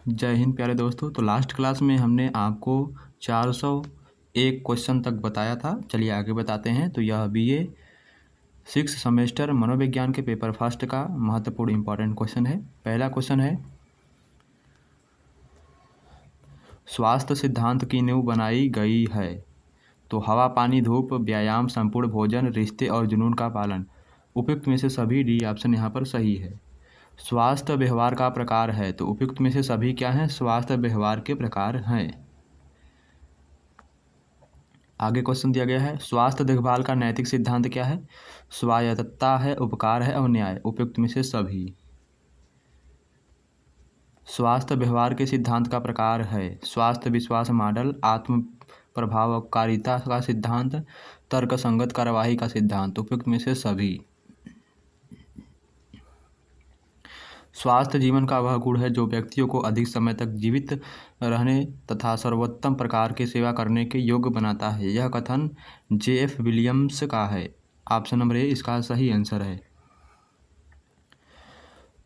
जय हिंद प्यारे दोस्तों। तो लास्ट क्लास में हमने आपको 401 क्वेश्चन तक बताया था। चलिए आगे बताते हैं। तो यह BA 6 सेमेस्टर मनोविज्ञान के पेपर फर्स्ट का महत्वपूर्ण इंपॉर्टेंट क्वेश्चन है। पहला क्वेश्चन है, स्वास्थ्य सिद्धांत की नींव बनाई गई है। तो हवा, पानी, धूप, व्यायाम, संपूर्ण भोजन, रिश्ते और जुनून का पालन। उपयुक्त में से सभी डी ऑप्शन यहाँ पर सही है। स्वास्थ्य व्यवहार का प्रकार है। तो उपयुक्त में से सभी क्या हैं? स्वास्थ्य व्यवहार के प्रकार हैं। आगे क्वेश्चन दिया गया है, स्वास्थ्य देखभाल का नैतिक सिद्धांत क्या है? स्वायत्तता है, उपकार है और न्याय। उपयुक्त में से सभी। स्वास्थ्य व्यवहार के सिद्धांत का प्रकार है स्वास्थ्य विश्वास मॉडल, आत्म प्रभावकारिता का सिद्धांत, तर्क संगत कार्यवाही का सिद्धांत। उपयुक्त में से सभी। स्वास्थ्य जीवन का वह गुण है जो व्यक्तियों को अधिक समय तक जीवित रहने तथा सर्वोत्तम प्रकार की सेवा करने के योग्य बनाता है। यह कथन JF विलियम्स का है। ऑप्शन नंबर ए इसका सही आंसर है।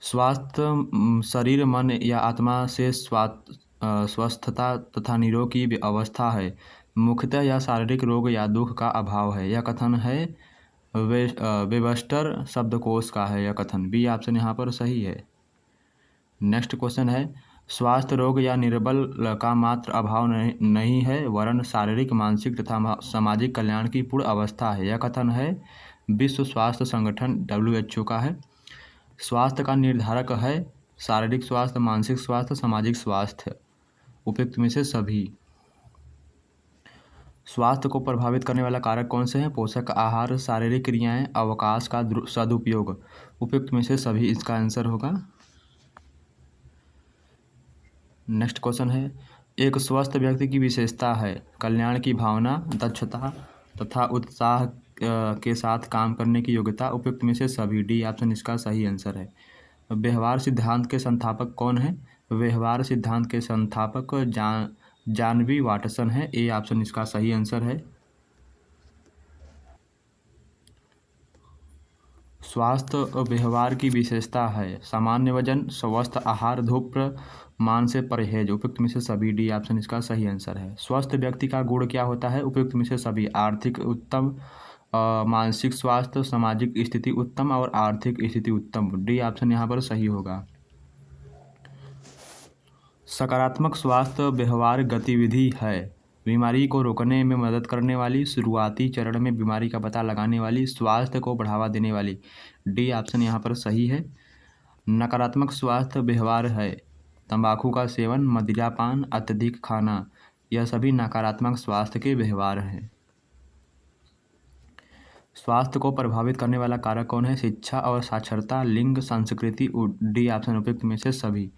स्वास्थ्य शरीर, मन या आत्मा से स्वस्थता तथा निरोग की अवस्था है। मुख्यतः यह शारीरिक रोग या दुख का अभाव है। यह कथन है वेबस्टर शब्दकोश का है। यह कथन बी ऑप्शन यहाँ पर सही है। नेक्स्ट क्वेश्चन है, स्वास्थ्य रोग या निर्बल का मात्र अभाव नहीं है वरन शारीरिक, मानसिक तथा सामाजिक कल्याण की पूर्ण अवस्था है। यह कथन है विश्व स्वास्थ्य संगठन WHO का है। स्वास्थ्य का निर्धारक है शारीरिक स्वास्थ्य, मानसिक स्वास्थ्य, सामाजिक स्वास्थ्य। उपयुक्त में से सभी। स्वास्थ्य को प्रभावित करने वाला कारक कौन से हैं? पोषक आहार, शारीरिक क्रियाएं, अवकाश का सदुपयोग। उपयुक्त में से सभी इसका आंसर होगा। नेक्स्ट क्वेश्चन है, एक स्वस्थ व्यक्ति की विशेषता है कल्याण की भावना, दक्षता तथा उत्साह के साथ काम करने की योग्यता। उपयुक्त में से सभी। डी ऑप्शन इसका सही आंसर है। व्यवहार सिद्धांत के संस्थापक कौन है? व्यवहार सिद्धांत के संस्थापक जॉन बी वाटसन है। ए ऑप्शन इसका सही आंसर है। स्वास्थ्य व्यवहार की विशेषता है सामान्य वजन, स्वस्थ आहार, धूम्रपान से परहेज। उपयुक्त में से सभी। डी ऑप्शन इसका सही आंसर है। स्वस्थ व्यक्ति का गुण क्या होता है? उपयुक्त में से सभी। आर्थिक उत्तम, मानसिक स्वास्थ्य, सामाजिक स्थिति उत्तम और आर्थिक स्थिति उत्तम। डी ऑप्शन यहाँ पर सही होगा। सकारात्मक स्वास्थ्य व्यवहार गतिविधि है बीमारी को रोकने में मदद करने वाली, शुरुआती चरण में बीमारी का पता लगाने वाली, स्वास्थ्य को बढ़ावा देने वाली। डी ऑप्शन यहाँ पर सही है। नकारात्मक स्वास्थ्य व्यवहार है तंबाकू का सेवन, मदिरापान, अत्यधिक खाना। यह सभी नकारात्मक स्वास्थ्य के व्यवहार हैं। स्वास्थ्य को प्रभावित करने वाला कारक कौन है? शिक्षा और साक्षरता, लिंग, संस्कृति। डी ऑप्शन उपयुक्त में से सभी।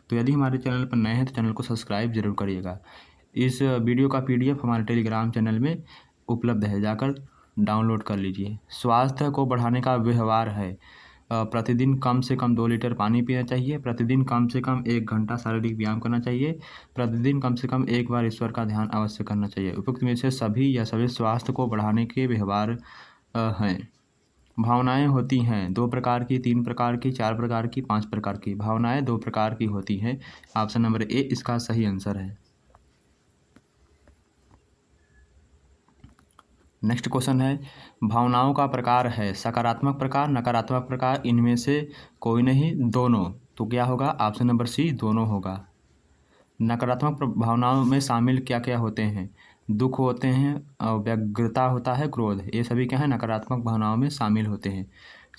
तो यदि हमारे चैनल पर नए हैं तो चैनल को सब्सक्राइब जरूर करिएगा। इस वीडियो का PDF हमारे टेलीग्राम चैनल में उपलब्ध है, जाकर डाउनलोड कर लीजिए। स्वास्थ्य को बढ़ाने का व्यवहार है प्रतिदिन कम से कम 2 लीटर पानी पीना चाहिए, प्रतिदिन कम से कम 1 घंटा शारीरिक व्यायाम करना चाहिए, प्रतिदिन कम से कम 1 बार ईश्वर का ध्यान अवश्य करना चाहिए। उपयुक्त में से सभी या सभी स्वास्थ्य को बढ़ाने के व्यवहार हैं। भावनाएं होती हैं 2 प्रकार की, 3 प्रकार की, 4 प्रकार की, 5 प्रकार की। भावनाएं 2 प्रकार की होती हैं। ऑप्शन नंबर ए इसका सही आंसर है। नेक्स्ट क्वेश्चन है, भावनाओं का प्रकार है सकारात्मक प्रकार, नकारात्मक प्रकार, इनमें से कोई नहीं, दोनों। तो क्या होगा? ऑप्शन नंबर सी दोनों होगा। नकारात्मक भावनाओं में शामिल क्या क्या होते हैं? दुख होते हैं, व्यग्रता होता है, क्रोध। ये सभी क्या है? नकारात्मक भावनाओं में शामिल होते हैं।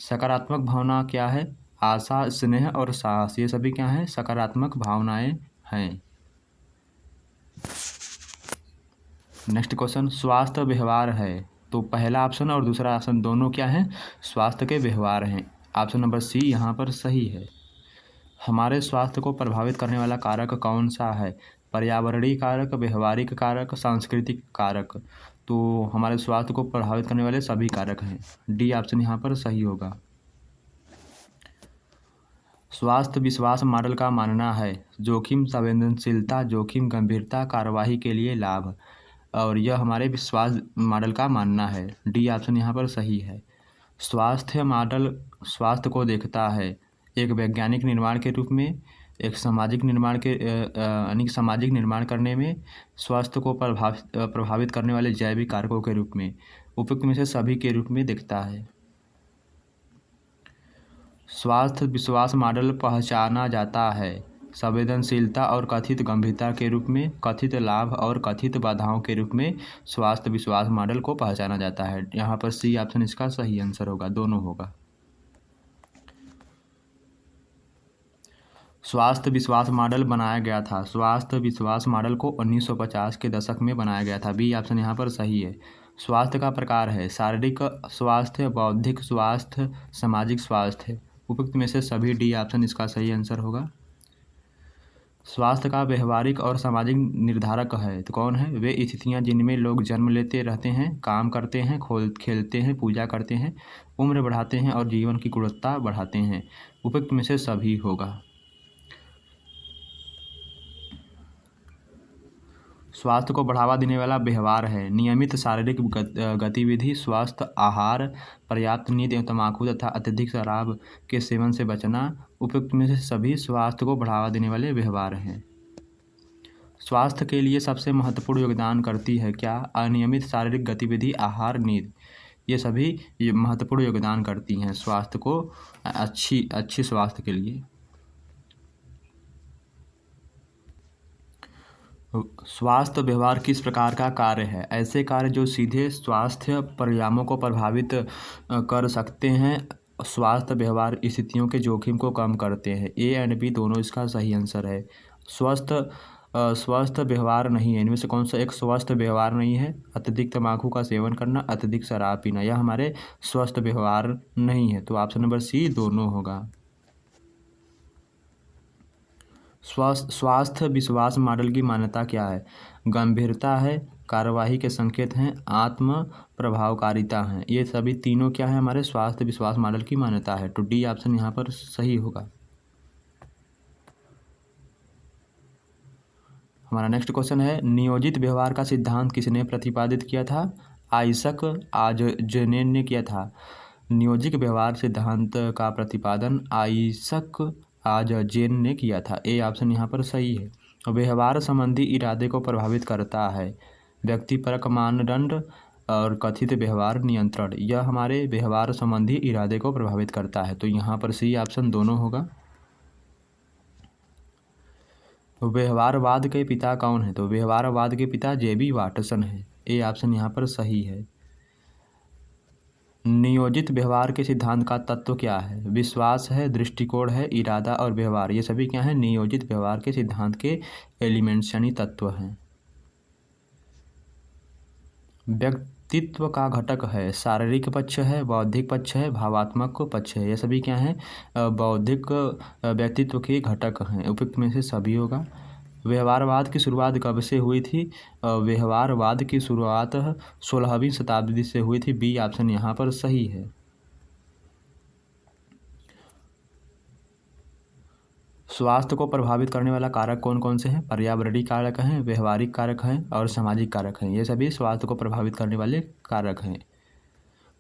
सकारात्मक भावना क्या है? आशा, स्नेह और साहस। ये सभी क्या है? सकारात्मक भावनाएं हैं। नेक्स्ट क्वेश्चन, स्वास्थ्य व्यवहार है। तो पहला ऑप्शन और दूसरा ऑप्शन दोनों क्या हैं? स्वास्थ्य के व्यवहार हैं। ऑप्शन नंबर सी यहाँ पर सही है। हमारे स्वास्थ्य को प्रभावित करने वाला कारक कौन सा है? पर्यावरणीय कारक, व्यवहारिक कारक, सांस्कृतिक कारक। तो हमारे स्वास्थ्य को प्रभावित करने वाले सभी कारक हैं। डी ऑप्शन यहाँ पर सही होगा। स्वास्थ्य विश्वास मॉडल का मानना है जोखिम संवेदनशीलता, जोखिम गंभीरता, कार्यवाही के लिए लाभ। और यह हमारे विश्वास मॉडल का मानना है। डी ऑप्शन यहाँ पर सही है। स्वास्थ्य मॉडल स्वास्थ्य को देखता है एक वैज्ञानिक निर्माण के रूप में, एक सामाजिक निर्माण के यानी सामाजिक निर्माण करने में स्वास्थ्य को प्रभावित करने वाले जैविक कारकों के रूप में, उपयुक्त में से सभी के रूप में दिखता है। स्वास्थ्य विश्वास मॉडल पहचाना जाता है संवेदनशीलता और कथित गंभीरता के रूप में, कथित लाभ और कथित बाधाओं के रूप में स्वास्थ्य विश्वास मॉडल को पहचाना जाता है। यहाँ पर सी ऑप्शन इसका सही आंसर होगा, दोनों होगा। स्वास्थ्य विश्वास मॉडल बनाया गया था। स्वास्थ्य विश्वास मॉडल को 1950 के दशक में बनाया गया था। बी ऑप्शन यहाँ पर सही है। स्वास्थ्य का प्रकार है शारीरिक स्वास्थ्य, बौद्धिक स्वास्थ्य, सामाजिक स्वास्थ्य। उपयुक्त में से सभी डी ऑप्शन इसका सही आंसर होगा। स्वास्थ्य का व्यवहारिक और सामाजिक निर्धारक है तो कौन है? वे स्थितियां जिनमें लोग जन्म लेते रहते हैं, काम करते हैं, खेलते हैं, पूजा करते हैं, उम्र बढ़ाते हैं और जीवन की गुणवत्ता बढ़ाते हैं। उपयुक्त में से सभी होगा। स्वास्थ्य को बढ़ावा देने वाला व्यवहार है नियमित शारीरिक गतिविधि, स्वस्थ आहार, पर्याप्त नींद एवं तम्बाकू तथा अत्यधिक शराब के सेवन से बचना। उपयुक्त में से सभी स्वास्थ्य को बढ़ावा देने वाले व्यवहार हैं। स्वास्थ्य के लिए सबसे महत्वपूर्ण योगदान करती है क्या? अनियमित शारीरिक गतिविधि, आहार, नींद। ये सभी महत्वपूर्ण योगदान करती हैं स्वास्थ्य को अच्छी स्वास्थ्य के लिए। स्वास्थ्य व्यवहार किस प्रकार का कार्य है? ऐसे कार्य जो सीधे स्वास्थ्य परिणामों को प्रभावित कर सकते हैं। स्वास्थ्य व्यवहार स्थितियों के जोखिम को कम करते हैं। ए एंड बी दोनों इसका सही आंसर है। स्वस्थ व्यवहार नहीं है, इनमें से कौन सा एक स्वस्थ व्यवहार नहीं है? अत्यधिक तम्बाकू का सेवन करना, अत्यधिक शराब पीना, यह हमारे स्वस्थ व्यवहार नहीं है। तो ऑप्शन नंबर सी दोनों होगा। स्वास्थ्य विश्वास मॉडल की मान्यता क्या है? गंभीरता है, कार्यवाही के संकेत हैं, आत्म प्रभावकारिता है। ये सभी तीनों क्या है? हमारे स्वास्थ्य विश्वास मॉडल की मान्यता है। तो डी ऑप्शन यहाँ पर सही होगा। हमारा नेक्स्ट क्वेश्चन है नियोजित व्यवहार का सिद्धांत किसने प्रतिपादित किया था? आइजक आजनेन ने किया था। नियोजित व्यवहार सिद्धांत का प्रतिपादन आइजक आजजेन ने किया था। ए ऑप्शन यहाँ पर सही है। व्यवहार संबंधी इरादे को प्रभावित करता है व्यक्तिपरक मानदंड और कथित व्यवहार नियंत्रण। यह हमारे व्यवहार संबंधी इरादे को प्रभावित करता है। तो यहाँ पर सी ऑप्शन दोनों होगा। व्यवहारवाद के पिता कौन है? तो व्यवहारवाद के पिता जे.बी. वाटसन है। ए ऑप्शन यहाँ पर सही है। नियोजित व्यवहार के सिद्धांत का तत्व क्या है? विश्वास है, दृष्टिकोण है, इरादा और व्यवहार। ये सभी क्या है? नियोजित व्यवहार के सिद्धांत के एलिमेंट्स यानी तत्व हैं। व्यक्तित्व का घटक है शारीरिक पक्ष है, बौद्धिक पक्ष है, भावात्मक पक्ष है। ये सभी क्या हैं? बौद्धिक व्यक्तित्व के घटक हैं। उपयुक्त में से सभी होगा। व्यवहारवाद की शुरुआत कब से हुई थी? व्यवहारवाद की शुरुआत 16वीं शताब्दी से हुई थी। बी ऑप्शन यहाँ पर सही है। स्वास्थ्य को प्रभावित करने वाला कारक कौन कौन से हैं? पर्यावरणीय कारक हैं, व्यवहारिक कारक हैं और सामाजिक कारक हैं। ये सभी स्वास्थ्य को प्रभावित करने वाले कारक हैं।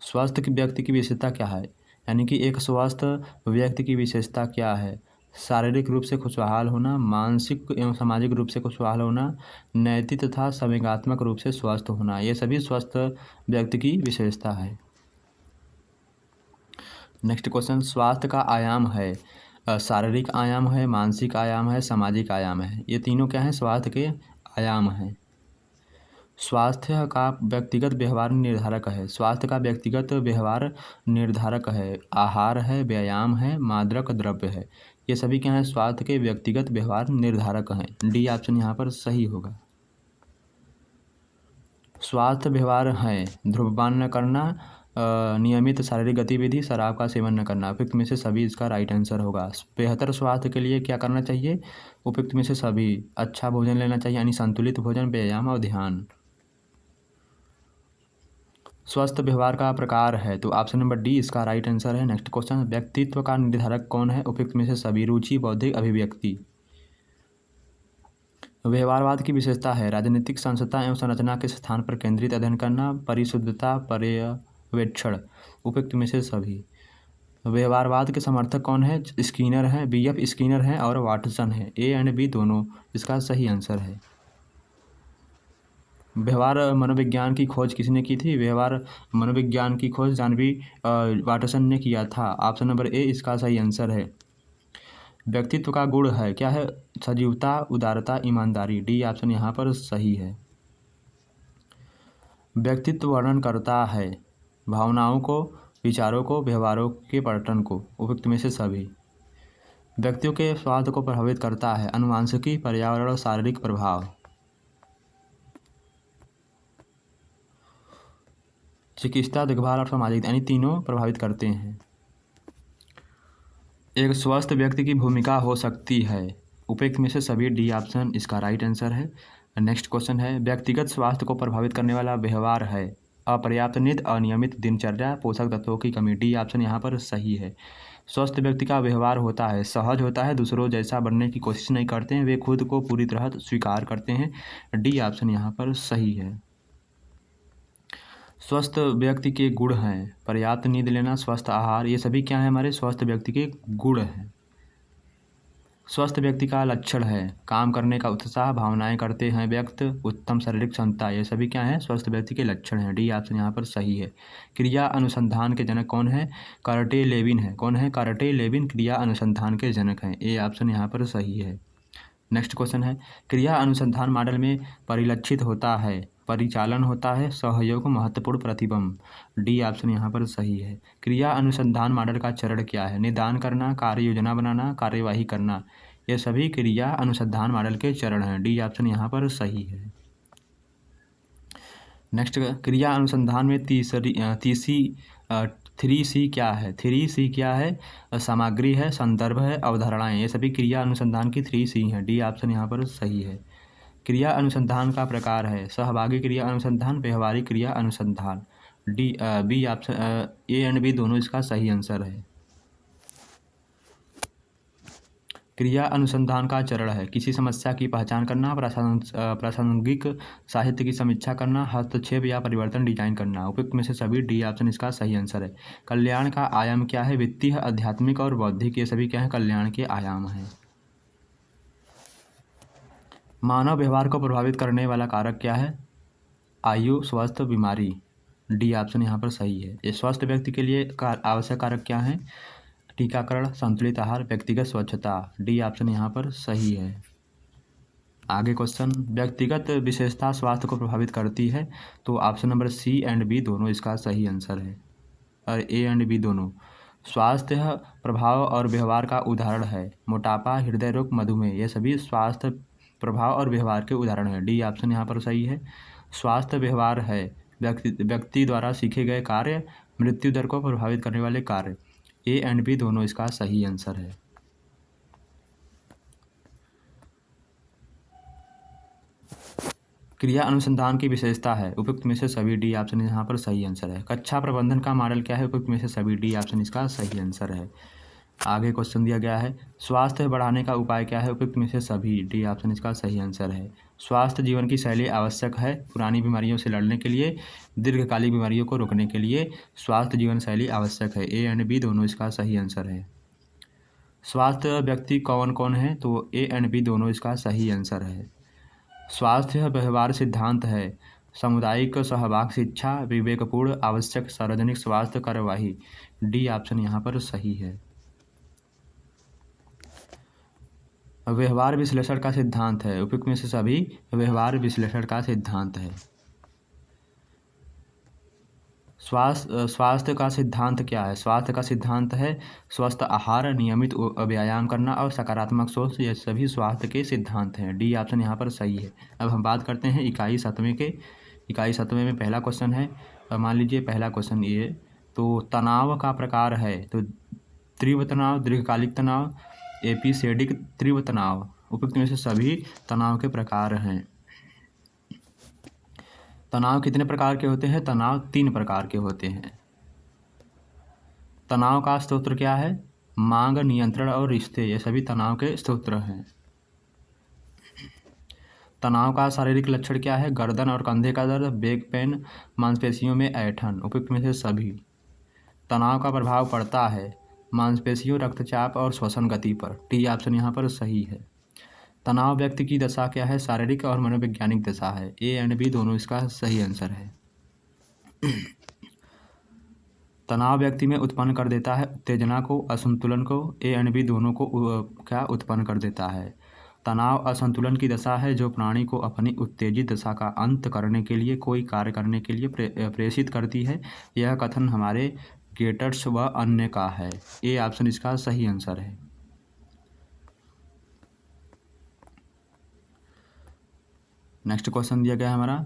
स्वस्थ व्यक्ति की विशेषता क्या है? यानी कि एक स्वस्थ व्यक्ति की विशेषता क्या है? शारीरिक रूप से खुशहाल होना, मानसिक एवं सामाजिक रूप से खुशहाल होना, नैतिक तथा संवेगात्मक रूप से स्वस्थ होना। ये सभी स्वस्थ व्यक्ति की विशेषता है। नेक्स्ट क्वेश्चन, स्वास्थ्य का आयाम है शारीरिक आयाम है, मानसिक आयाम है, सामाजिक आयाम है। ये तीनों क्या हैं? स्वास्थ्य के आयाम हैं। स्वास्थ्य का व्यक्तिगत व्यवहार निर्धारक है। स्वास्थ्य का व्यक्तिगत व्यवहार निर्धारक है आहार है, व्यायाम है, मादक द्रव्य है। ये सभी क्या हैं? स्वास्थ्य के व्यक्तिगत व्यवहार निर्धारक हैं। डी ऑप्शन यहाँ पर सही होगा। स्वास्थ्य व्यवहार है धूम्रपान न करना, नियमित शारीरिक गतिविधि, शराब का सेवन न करना। उपयुक्त में से सभी इसका राइट आंसर होगा। बेहतर स्वास्थ्य के लिए क्या करना चाहिए? उपयुक्त में से सभी अच्छा भोजन लेना चाहिए यानी संतुलित भोजन, व्यायाम और ध्यान। स्वस्थ व्यवहार का प्रकार है तो ऑप्शन नंबर डी इसका राइट आंसर है। नेक्स्ट क्वेश्चन, व्यक्तित्व का निर्धारक कौन है? उपयुक्त में से सभी रुचि, बौद्धिक अभिव्यक्ति। व्यवहारवाद की विशेषता है राजनीतिक संस्था एवं संरचना के स्थान पर केंद्रित अध्ययन करना, परिशुद्धता, पर्यवेक्षण। उपयुक्त में से सभी। व्यवहारवाद के समर्थक कौन है? स्किनर हैं, बीएफ स्किनर हैं और वाटसन है। ए एंड बी दोनों इसका सही आंसर है। व्यवहार मनोविज्ञान की खोज किसने की थी? व्यवहार मनोविज्ञान की खोज जानवी वाटसन ने किया था। ऑप्शन नंबर ए इसका सही आंसर है। व्यक्तित्व का गुण है क्या है? सजीवता, उदारता, ईमानदारी। डी ऑप्शन यहाँ पर सही है। व्यक्तित्व वर्णन करता है भावनाओं को, विचारों को, व्यवहारों के पैटर्न को। उपयुक्त में से सभी। व्यक्तियों के स्वास्थ्य को प्रभावित करता है अनुवांशिकी, पर्यावरण और शारीरिक प्रभाव। चिकित्सा, देखभाल और सामाजिक, यानी तीनों प्रभावित करते हैं। एक स्वस्थ व्यक्ति की भूमिका हो सकती है। उपयुक्त में से सभी। डी ऑप्शन इसका राइट आंसर है। नेक्स्ट क्वेश्चन है, व्यक्तिगत स्वास्थ्य को प्रभावित करने वाला व्यवहार है अपर्याप्त नींद, अनियमित दिनचर्या, पोषक तत्वों की कमी। डी ऑप्शन यहाँ पर सही है। स्वस्थ व्यक्ति का व्यवहार होता है सहज होता है, दूसरों जैसा बनने की कोशिश नहीं करते हैं, वे खुद को पूरी तरह स्वीकार करते हैं। डी ऑप्शन यहाँ पर सही है। स्वस्थ व्यक्ति के गुण हैं पर्याप्त नींद लेना, स्वस्थ आहार, ये सभी क्या है? हमारे स्वस्थ व्यक्ति के गुण हैं। स्वस्थ व्यक्ति का लक्षण है काम करने का उत्साह, भावनाएं करते हैं व्यक्त, उत्तम शारीरिक क्षमता, ये सभी क्या है? स्वस्थ व्यक्ति के लक्षण हैं। डी ऑप्शन यहाँ पर सही है। क्रिया अनुसंधान के जनक कौन है? कार्टे लेविन है। कौन है? कार्टे लेविन क्रिया अनुसंधान के जनक हैं। ए ऑप्शन यहाँ पर सही है। नेक्स्ट क्वेश्चन है, क्रिया अनुसंधान मॉडल में परिलक्षित होता है परिचालन होता है सहयोग, महत्वपूर्ण प्रतिबंध। डी ऑप्शन यहाँ पर सही है। क्रिया अनुसंधान मॉडल का चरण क्या है? निदान करना, कार्य योजना बनाना, कार्यवाही करना, ये सभी क्रिया अनुसंधान मॉडल के चरण हैं। डी ऑप्शन यहाँ पर सही है। नेक्स्ट, क्रिया अनुसंधान में थ्री सी क्या है? थ्री सी क्या है? सामग्री है, संदर्भ है, अवधारणाएं, ये सभी क्रिया अनुसंधान की 3C हैं। डी ऑप्शन यहाँ पर सही है। क्रिया अनुसंधान का प्रकार है सहभागी क्रिया अनुसंधान, व्यवहारिक क्रिया अनुसंधान। B option A and B दोनों इसका सही आंसर है। क्रिया अनुसंधान का चरण है किसी समस्या की पहचान करना, प्रासंगिक साहित्य की समीक्षा करना, हस्तक्षेप या परिवर्तन डिजाइन करना। उपयुक्त में से सभी। डी ऑप्शन इसका सही आंसर है। कल्याण का आयाम क्या है? वित्तीय, आध्यात्मिक और बौद्धिक, ये सभी क्या है? कल्याण के आयाम हैं। मानव व्यवहार को प्रभावित करने वाला कारक क्या है? आयु, स्वास्थ्य, बीमारी। डी ऑप्शन यहाँ पर सही है। ये स्वस्थ व्यक्ति के लिए आवश्यक कारक क्या है? टीकाकरण, संतुलित आहार, व्यक्तिगत स्वच्छता। डी ऑप्शन यहाँ पर सही है। आगे क्वेश्चन, व्यक्तिगत विशेषता स्वास्थ्य को प्रभावित करती है, तो option number C and B दोनों इसका सही आंसर है। और ए एंड बी दोनों। स्वास्थ्य प्रभाव और व्यवहार का उदाहरण है मोटापा, हृदय रोग, मधुमेह, ये सभी स्वास्थ्य प्रभाव और व्यवहार के उदाहरण हैं। डी ऑप्शन यहाँ पर सही है। स्वास्थ्य व्यवहार है व्यक्ति द्वारा सीखे गए कार्य, मृत्यु दर को प्रभावित करने वाले कार्य। ए एंड बी दोनों इसका सही आंसर है। क्रिया अनुसंधान की विशेषता है उपयुक्त में से सभी। डी ऑप्शन यहाँ पर सही आंसर है। कक्षा प्रबंधन का मॉडल क्या है? उपयुक्त में से सभी। डी ऑप्शन इसका सही आंसर है। आगे क्वेश्चन दिया गया है, स्वास्थ्य बढ़ाने का उपाय क्या है? उपयुक्त में से सभी। डी ऑप्शन इसका सही आंसर है। स्वास्थ्य जीवन की शैली आवश्यक है पुरानी बीमारियों से लड़ने के लिए, दीर्घकालिक बीमारियों को रोकने के लिए स्वास्थ्य जीवन शैली आवश्यक है। ए एंड बी दोनों इसका सही आंसर है। स्वास्थ्य व्यक्ति कौन कौन है? तो ए एंड बी दोनों इसका सही आंसर है। स्वास्थ्य व्यवहार सिद्धांत है सामुदायिक सहभाग, शिक्षा, विवेकपूर्ण, आवश्यक, सार्वजनिक स्वास्थ्य कार्यवाही। डी ऑप्शन यहाँ पर सही है। व्यवहार विश्लेषण का सिद्धांत है उपयुक्त में से सभी। व्यवहार विश्लेषण का सिद्धांत है। स्वास्थ्य का सिद्धांत क्या है? स्वास्थ्य का सिद्धांत है स्वस्थ आहार, नियमित व्यायाम करना और सकारात्मक सोच, ये सभी स्वास्थ्य के सिद्धांत हैं। डी ऑप्शन यहाँ पर सही है। अब हम बात करते हैं इकाई 7वें के। इकाई 7वें में पहला क्वेश्चन है, मान लीजिए पहला क्वेश्चन ये, तो तनाव का प्रकार है तो तीव्र तनाव, दीर्घकालिक तनाव, एपिसेडिक तीव्र तनाव। उपयुक्त में से सभी तनाव के प्रकार हैं। तनाव कितने प्रकार के होते हैं? तनाव 3 प्रकार के होते हैं। तनाव का स्रोत क्या है? मांग, नियंत्रण और रिश्ते, ये सभी तनाव के स्रोत हैं। तनाव का शारीरिक लक्षण क्या है? गर्दन और कंधे का दर्द, बैक पेन, मांसपेशियों में ऐंठन। उपयुक्त में से सभी। तनाव का प्रभाव पड़ता है मांसपेशियों, रक्तचाप और श्वसन गति पर। डी ऑप्शन यहाँ पर सही है। तनाव व्यक्ति की दशा क्या है? शारीरिक और मनोवैज्ञानिक दशा है। ए एंड बी दोनों इसका सही आंसर है। तनाव व्यक्ति में उत्पन्न कर देता है उत्तेजना को, असंतुलन को। ए एंड बी दोनों को क्या उत्पन्न कर देता है? तनाव असंतुलन की दशा है जो प्राणी को अपनी उत्तेजित दशा का अंत करने के लिए, कोई कार्य करने के लिए प्रेषित करती है। यह कथन हमारे गेटर्स व अन्य का है। ए ऑप्शन इसका सही आंसर है। नेक्स्ट क्वेश्चन दिया गया है हमारा,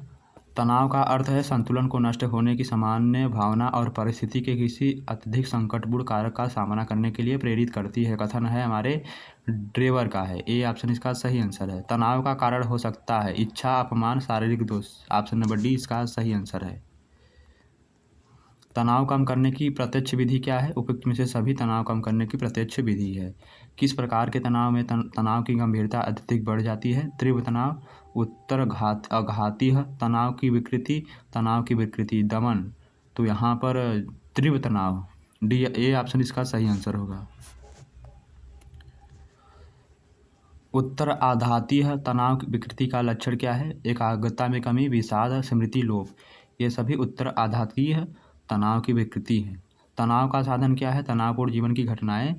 तनाव का अर्थ है संतुलन को नष्ट होने की सामान्य भावना और परिस्थिति के किसी अत्यधिक संकटपूर्ण कारक का सामना करने के लिए प्रेरित करती है। कथन है हमारे ड्रेवर का है। ए ऑप्शन इसका सही आंसर है। तनाव का कारण हो सकता है इच्छा, अपमान, शारीरिक दोष। ऑप्शन नंबर डी इसका सही आंसर है। तनाव कम करने की प्रत्यक्ष विधि क्या है? उपयुक्त में से सभी तनाव कम करने की प्रत्यक्ष विधि है। किस प्रकार के तनाव में तनाव की गंभीरता अत्यधिक बढ़ जाती है? तीव्र तनाव, अघातीय तनाव की विकृति, तनाव की विकृति, दमन। तो यहाँ पर तीव्र तनाव, डी ए ऑप्शन इसका सही आंसर होगा। उत्तर आघातीय तनाव की विकृति का लक्षण क्या है? एकाग्रता में कमी, विषाद, स्मृति लोप। ये सभी उत्तर आघातीय तनाव की विकृति है। तनाव का साधन क्या है? तनावपूर्ण जीवन की घटनाएं,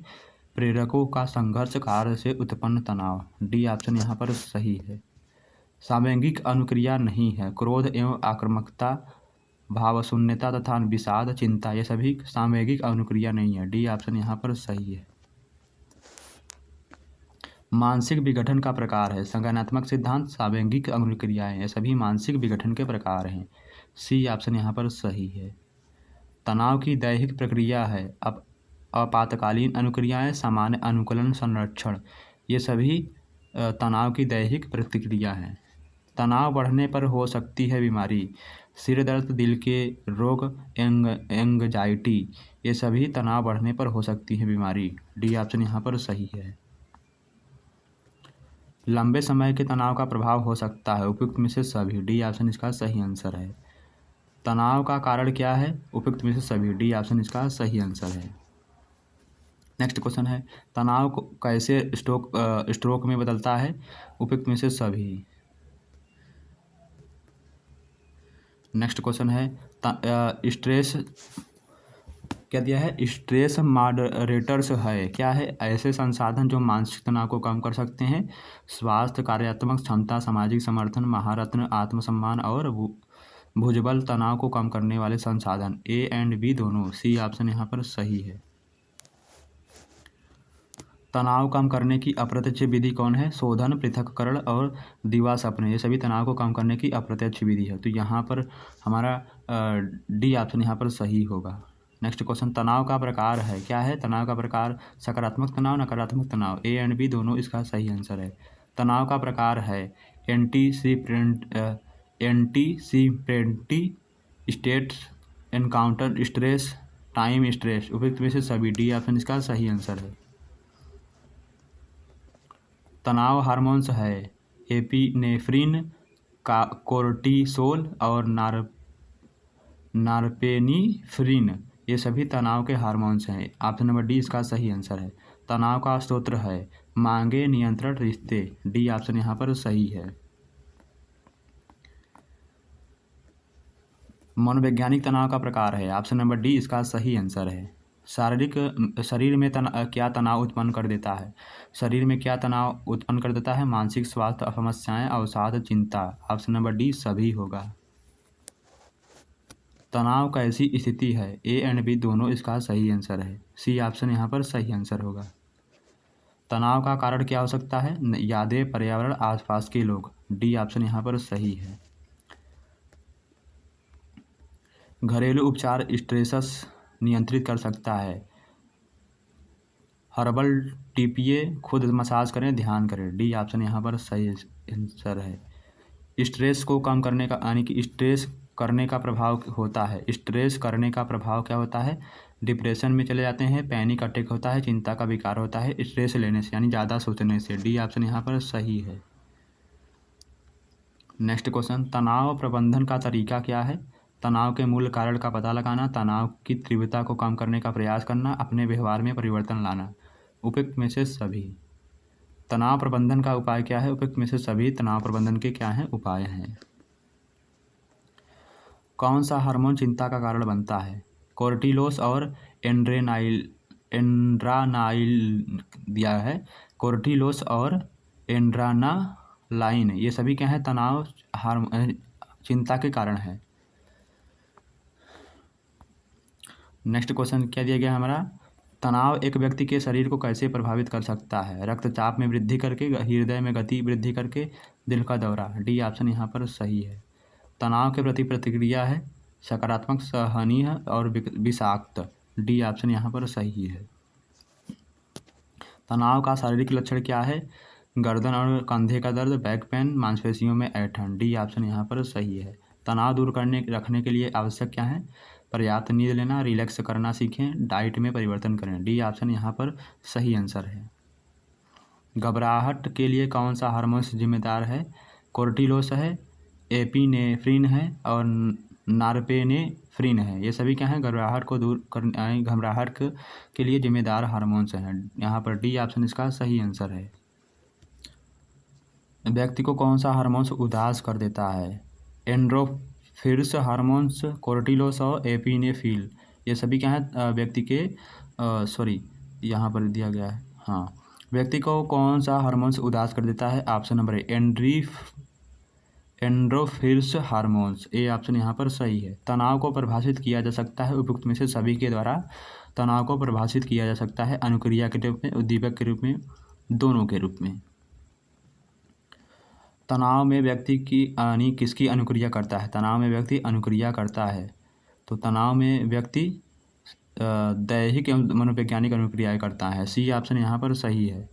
प्रेरकों का संघर्ष, कार्य से उत्पन्न तनाव। डी ऑप्शन यहाँ पर सही है। सामयिक अनुक्रिया नहीं है। क्रोध एवं आक्रामकता, भावशून्यता तथा विषाद, चिंता, ये सभी सामयिक अनुक्रिया नहीं है। डी ऑप्शन यहाँ पर सही है। मानसिक विघटन का प्रकार है। संज्ञानात्मक सिद्धांत, सामयिक अनुक्रियाएं, ये सभी मानसिक विघटन के प्रकार हैं। सी ऑप्शन यहाँ पर सही है। तनाव की दैहिक प्रक्रिया है। अब आपातकालीन अनुक्रियाएं, सामान्य अनुकूलन, संरक्षण, ये सभी तनाव की दैहिक प्रतिक्रिया हैं। तनाव बढ़ने पर हो सकती है बीमारी। सिर दर्द, दिल के रोग, एंग्जाइटी, ये सभी तनाव बढ़ने पर हो सकती है बीमारी। डी ऑप्शन यहाँ पर सही है। लंबे समय के तनाव का प्रभाव हो सकता है। उपयुक्त में से सभी। डी ऑप्शन इसका सही आंसर है। तनाव का कारण क्या है? उपयुक्त में से सभी। डी ऑप्शन इसका सही आंसर है। नेक्स्ट क्वेश्चन है, तनाव को कैसे स्ट्रोक में बदलता है? उपयुक्त में से सभी। नेक्स्ट क्वेश्चन है, स्ट्रेस क्या दिया है? स्ट्रेस मॉडरेटर्स है। क्या है? ऐसे संसाधन जो मानसिक तनाव को कम कर सकते हैं। स्वास्थ्य, कार्यात्मक क्षमता, सामाजिक समर्थन, महारत, आत्मसम्मान और भुजबल। तनाव को कम करने वाले संसाधन। ए एंड बी दोनों। सी ऑप्शन यहाँ पर सही है। तनाव कम करने की अप्रत्यक्ष विधि कौन है? शोधन, पृथक्करण और दीवा सपने, ये सभी तनाव को कम करने की अप्रत्यक्ष विधि है। तो यहाँ पर हमारा डी ऑप्शन यहाँ पर सही होगा। नेक्स्ट क्वेश्चन, तनाव का प्रकार है। क्या है? तनाव का प्रकार सकारात्मक तनाव, नकारात्मक तनाव। ए एंड बी दोनों इसका सही आंसर है। तनाव का प्रकार है anticipatory state, encounter stress, time stress. उपयुक्त में से सभी। डी ऑप्शन इसका सही आंसर है। तनाव हार्मोन्स है। एपिनेफ्रिन, कोर्टिसोल और नॉरपेनेफ्रिन, ये सभी तनाव के हार्मोन्स हैं। ऑप्शन नंबर डी इसका सही आंसर है। तनाव का स्रोत है मांगे, नियंत्रण, रिश्ते। डी ऑप्शन यहाँ पर सही है। मनोवैज्ञानिक तनाव का प्रकार है। ऑप्शन नंबर डी इसका सही आंसर है। शरीर में क्या तनाव उत्पन्न कर देता है? शरीर में क्या तनाव उत्पन्न कर देता है? मानसिक स्वास्थ्य समस्याएं, अवसाद, चिंता। ऑप्शन नंबर डी सभी होगा। तनाव कैसी स्थिति है? ए एंड बी दोनों इसका सही आंसर है। सी ऑप्शन यहाँ पर सही आंसर होगा। तनाव का कारण क्या हो सकता है? यादें, पर्यावरण, आसपास के लोग। डी ऑप्शन यहाँ पर सही है। घरेलू उपचार स्ट्रेस नियंत्रित कर सकता है। हर्बल टीपिए, खुद मसाज करें, ध्यान करें। डी ऑप्शन यहाँ पर सही आंसर है। स्ट्रेस को कम करने का यानी कि स्ट्रेस करने का प्रभाव होता है। स्ट्रेस करने का प्रभाव क्या होता है? डिप्रेशन में चले जाते हैं, पैनिक अटैक होता है, चिंता का विकार होता है स्ट्रेस लेने से यानी ज़्यादा सोचने से। डी ऑप्शन यहाँ पर सही है। नेक्स्ट क्वेश्चन, तनाव प्रबंधन का तरीका क्या है? तनाव के मूल कारण का पता लगाना, तनाव की तीव्रता को कम करने का प्रयास करना, अपने व्यवहार में परिवर्तन लाना। उपयुक्त में से सभी। तनाव प्रबंधन का उपाय क्या है? उपयुक्त में से सभी तनाव प्रबंधन के क्या हैं? उपाय हैं। कौन सा हार्मोन चिंता का कारण बनता है? कोर्टिलोस और एंड्रानाइल दिया है। कोर्टिलोस और एंड्रानालाइन ये सभी क्या है? तनाव चिंता के कारण है। नेक्स्ट क्वेश्चन क्या दिया गया हमारा? तनाव एक व्यक्ति के शरीर को कैसे प्रभावित कर सकता है? रक्तचाप में वृद्धि करके, हृदय में गति वृद्धि करके, दिल का दौरा। डी ऑप्शन यहाँ पर सही है। तनाव के प्रति प्रतिक्रिया है सकारात्मक, सहनीय और विषाक्त। डी ऑप्शन यहाँ पर सही है। तनाव का शारीरिक लक्षण क्या है? गर्दन और कंधे का दर्द, बैक पेन, मांसपेशियों में ऐंठन। डी ऑप्शन यहाँ पर सही है। तनाव दूर रखने के लिए आवश्यक क्या है? पर्याप्त नींद लेना, रिलैक्स करना सीखें, डाइट में परिवर्तन करें। डी ऑप्शन यहाँ पर सही आंसर है। घबराहट के लिए कौन सा हार्मोन जिम्मेदार है? कोर्टिलोस है, एपिनेफ्रिन है और नॉरपेनेफ्रिन है। ये सभी क्या है? घबराहट को दूर करने, घबराहट के लिए जिम्मेदार हार्मोन्स हैं। यहाँ पर डी ऑप्शन इसका सही आंसर है। व्यक्ति को कौन सा हार्मोन्स उदास कर देता है? एंडोर्फिन्स हार्मोन्स, कोर्टिलोस और एपिनेफ्रिन ये सभी क्या है? व्यक्ति के यहाँ पर दिया गया है। हाँ, व्यक्ति को कौन सा हार्मोन्स उदास कर देता है? Option number A endorphins hormones. A option यहाँ पर सही है। तनाव को परिभाषित किया जा सकता है उपयुक्त में से सभी के द्वारा। तनाव को परिभाषित किया जा सकता है अनुक्रिया के रूप में, उद्दीपक के रूप में, दोनों के रूप में। तनाव में व्यक्ति किसकी अनुक्रिया करता है? तनाव में व्यक्ति अनुक्रिया करता है, तो तनाव में व्यक्ति दैहिक एवं मनोवैज्ञानिक अनुक्रियाएं करता है। सी ऑप्शन यहाँ पर सही है।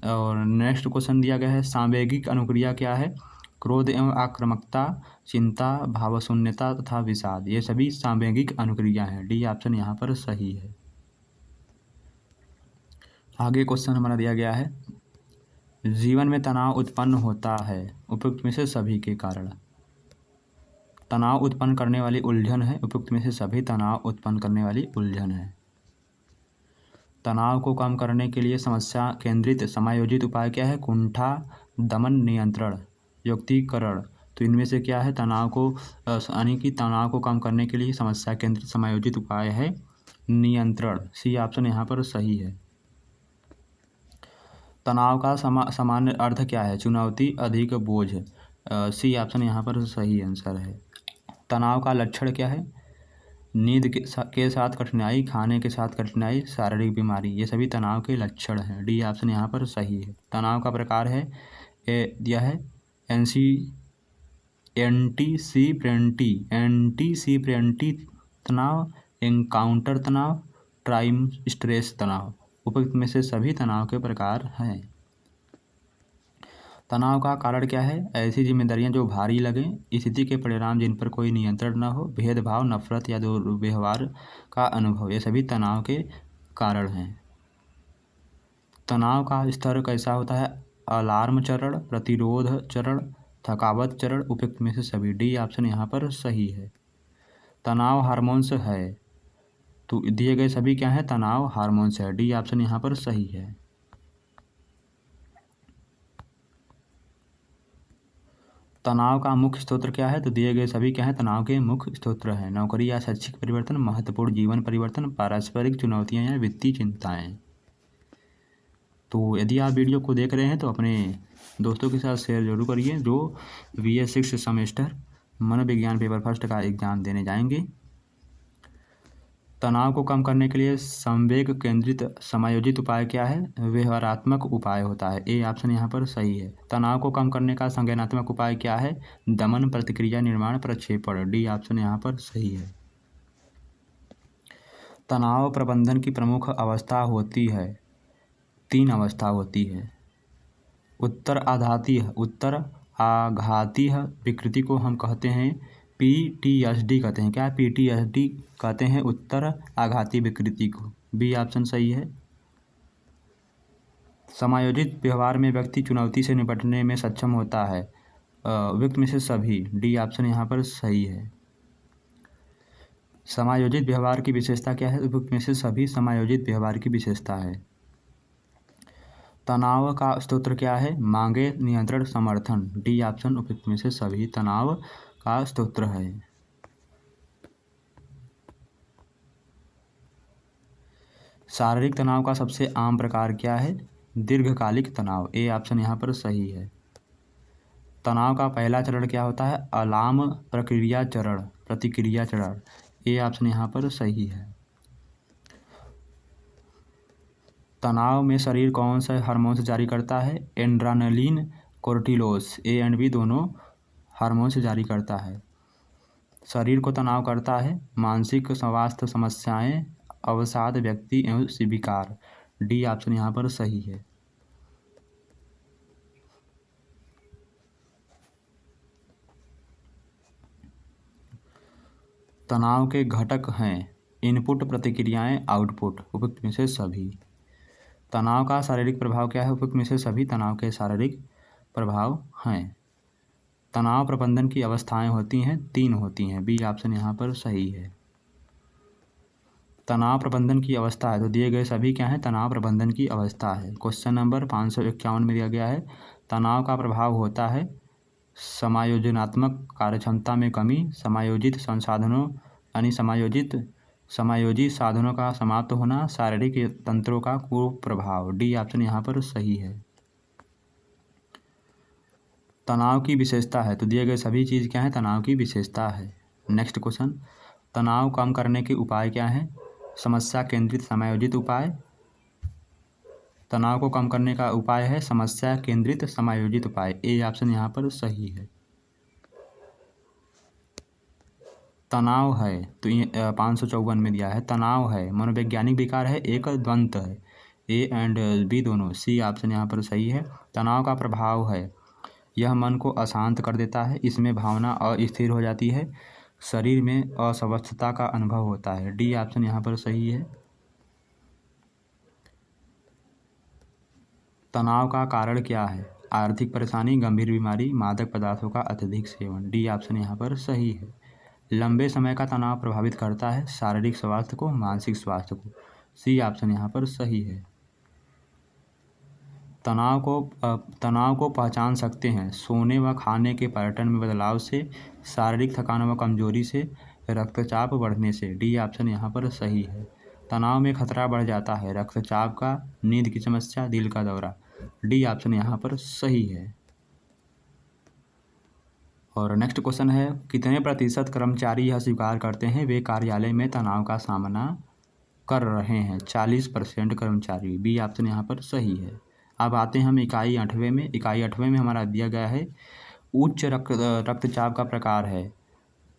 और नेक्स्ट क्वेश्चन दिया गया है, सांवेगिक अनुक्रिया क्या है? क्रोध एवं आक्रामकता, चिंता, भावशून्यता तथा विषाद ये सभी सांवेगिक अनुक्रिया हैं। डी ऑप्शन यहाँ पर सही है। आगे क्वेश्चन हमारा दिया गया है, जीवन में तनाव उत्पन्न होता है उपयुक्त में से सभी के कारण। तनाव उत्पन्न करने वाली उलझन है उपयुक्त में से सभी तनाव उत्पन्न करने वाली उलझन है। तनाव को कम करने के लिए समस्या केंद्रित समायोजित उपाय क्या है? कुंठा, दमन, नियंत्रण, युक्तिकरण। तो इनमें से क्या है? तनाव को यानी कि तनाव को कम करने के लिए समस्या केंद्रित समायोजित उपाय है नियंत्रण। सी ऑप्शन यहाँ पर सही है। तनाव का सामान्य अर्थ क्या है? चुनौती, अधिक बोझ। सी ऑप्शन यहाँ पर सही आंसर है। तनाव का लक्षण क्या है? नींद के साथ कठिनाई, खाने के साथ कठिनाई, शारीरिक बीमारी ये सभी तनाव के लक्षण हैं। डी ऑप्शन यहाँ पर सही है। तनाव का प्रकार है दिया है एंटीसिपेंटी तनाव, एनकाउंटर तनाव, टाइम स्ट्रेस तनाव। उपयुक्त में से सभी तनाव के प्रकार हैं। तनाव का कारण क्या है? ऐसी जिम्मेदारियां जो भारी लगें, स्थिति के परिणाम जिन पर कोई नियंत्रण न हो, भेदभाव, नफरत या दुर्व्यवहार का अनुभव ये सभी तनाव के कारण हैं। तनाव का स्तर कैसा होता है? अलार्म चरण, प्रतिरोध चरण, थकावट चरण। उपयुक्त में से सभी। डी ऑप्शन यहाँ पर सही है। तनाव हार्मोन्स है, तो दिए गए सभी क्या है? तनाव हार्मोन्स है। डी ऑप्शन यहाँ पर सही है। तनाव का मुख्य स्रोत क्या है? तो दिए गए सभी क्या है? तनाव के मुख्य स्रोत हैं। नौकरी या शैक्षिक परिवर्तन, महत्वपूर्ण जीवन परिवर्तन, पारस्परिक चुनौतियां या वित्तीय चिंताएं। तो यदि आप वीडियो को देख रहे हैं तो अपने दोस्तों के साथ शेयर जरूर करिए जो BA 6 सेमेस्टर मनोविज्ञान पेपर फर्स्ट का एग्जाम देने जाएंगे। तनाव को कम करने के लिए संवेग केंद्रित समायोजित उपाय क्या है? व्यवहारात्मक उपाय होता है। ए ऑप्शन यहाँ पर सही है। तनाव को कम करने का संज्ञानात्मक उपाय क्या है? दमन, प्रतिक्रिया, निर्माण, प्रक्षेपण। डी ऑप्शन यहाँ पर सही है। तनाव प्रबंधन की प्रमुख अवस्था होती है, 3 अवस्था होती है। उत्तर आघाती विकृति को हम कहते हैं PTSD कहते हैं। क्या PTSD कहते हैं? उत्तर आघाती विकृति को। बी ऑप्शन सही है। समायोजित व्यवहार में व्यक्ति चुनौती से निपटने में सक्षम होता है उपयुक्त में से सभी। डी ऑप्शन यहाँ पर सही है। समायोजित व्यवहार की विशेषता क्या है? उपयुक्त में से सभी समायोजित व्यवहार की विशेषता है। तनाव का स्रोत क्या है? मांगे, नियंत्रण, समर्थन। डी ऑप्शन उपयुक्त में से सभी तनाव का स्रोत है। शारीरिक तनाव का सबसे आम प्रकार क्या है? दीर्घकालिक तनाव। ए ऑप्शन यहाँ पर सही है। तनाव का पहला चरण क्या होता है? अलार्म प्रतिक्रिया चरण। ए ऑप्शन यहाँ पर सही है। तनाव में शरीर कौन सा हार्मोन से जारी करता है? Adrenaline, cortisol. A and B hormone हार्मोन से जारी करता है। शरीर को तनाव करता है मानसिक स्वास्थ्य समस्याएं, अवसाद, व्यक्ति एवं विकार। डी ऑप्शन यहाँ पर सही है। तनाव के घटक हैं इनपुट, प्रतिक्रियाएं, आउटपुट। उपयुक्त में से सभी। तनाव का शारीरिक प्रभाव क्या है? उपयुक्त में से सभी तनाव के शारीरिक प्रभाव हैं। तनाव प्रबंधन की अवस्थाएं होती हैं, 3 होती हैं। बी ऑप्शन यहाँ पर सही है। तनाव प्रबंधन की अवस्था है तो दिए गए सभी क्या हैं? तनाव प्रबंधन की अवस्था है। क्वेश्चन नंबर 551 में दिया गया है तनाव का प्रभाव होता है समायोजनात्मक कार्यक्षमता में कमी, समायोजित संसाधनों यानी समायोजित साधनों का समाप्त होना, शारीरिक तंत्रों का कुप्रभाव। डी ऑप्शन यहाँ पर सही है। तनाव की विशेषता है तो दिए गए सभी चीज़ क्या है? तनाव की विशेषता है। नेक्स्ट क्वेश्चन, तनाव कम करने के उपाय क्या हैं? समस्या केंद्रित समायोजित उपाय। तनाव को कम करने का उपाय है समस्या केंद्रित समायोजित उपाय। ए ऑप्शन यहाँ पर सही है। तनाव है तो 554 में दिया है तनाव है मनोवैज्ञानिक विकार है, एक द्वंद्व है। ए एंड बी दोनों। सी ऑप्शन यहाँ पर सही है। तनाव का प्रभाव है यह मन को अशांत कर देता है, इसमें भावना अस्थिर हो जाती है, शरीर में अस्वस्थता का अनुभव होता है। डी ऑप्शन यहाँ पर सही है। तनाव का कारण क्या है? आर्थिक परेशानी, गंभीर बीमारी, मादक पदार्थों का अत्यधिक सेवन। डी ऑप्शन यहाँ पर सही है। लंबे समय का तनाव प्रभावित करता है शारीरिक स्वास्थ्य को, मानसिक स्वास्थ्य को। सी ऑप्शन यहाँ पर सही है। तनाव को पहचान सकते हैं सोने व खाने के पैटर्न में बदलाव से, शारीरिक थकान व कमजोरी से, रक्तचाप बढ़ने से। डी ऑप्शन यहाँ पर सही है। तनाव में खतरा बढ़ जाता है रक्तचाप का, नींद की समस्या, दिल का दौरा। डी ऑप्शन यहाँ पर सही है। और नेक्स्ट क्वेश्चन है कितने प्रतिशत कर्मचारी यह स्वीकार करते हैं वे कार्यालय में तनाव का सामना कर रहे हैं? 40% कर्मचारी। बी ऑप्शन यहाँ पर सही है। अब आते हैं हम इकाई 8वें में। इकाई 8वें में हमारा दिया गया है उच्च रक्तचाप का प्रकार है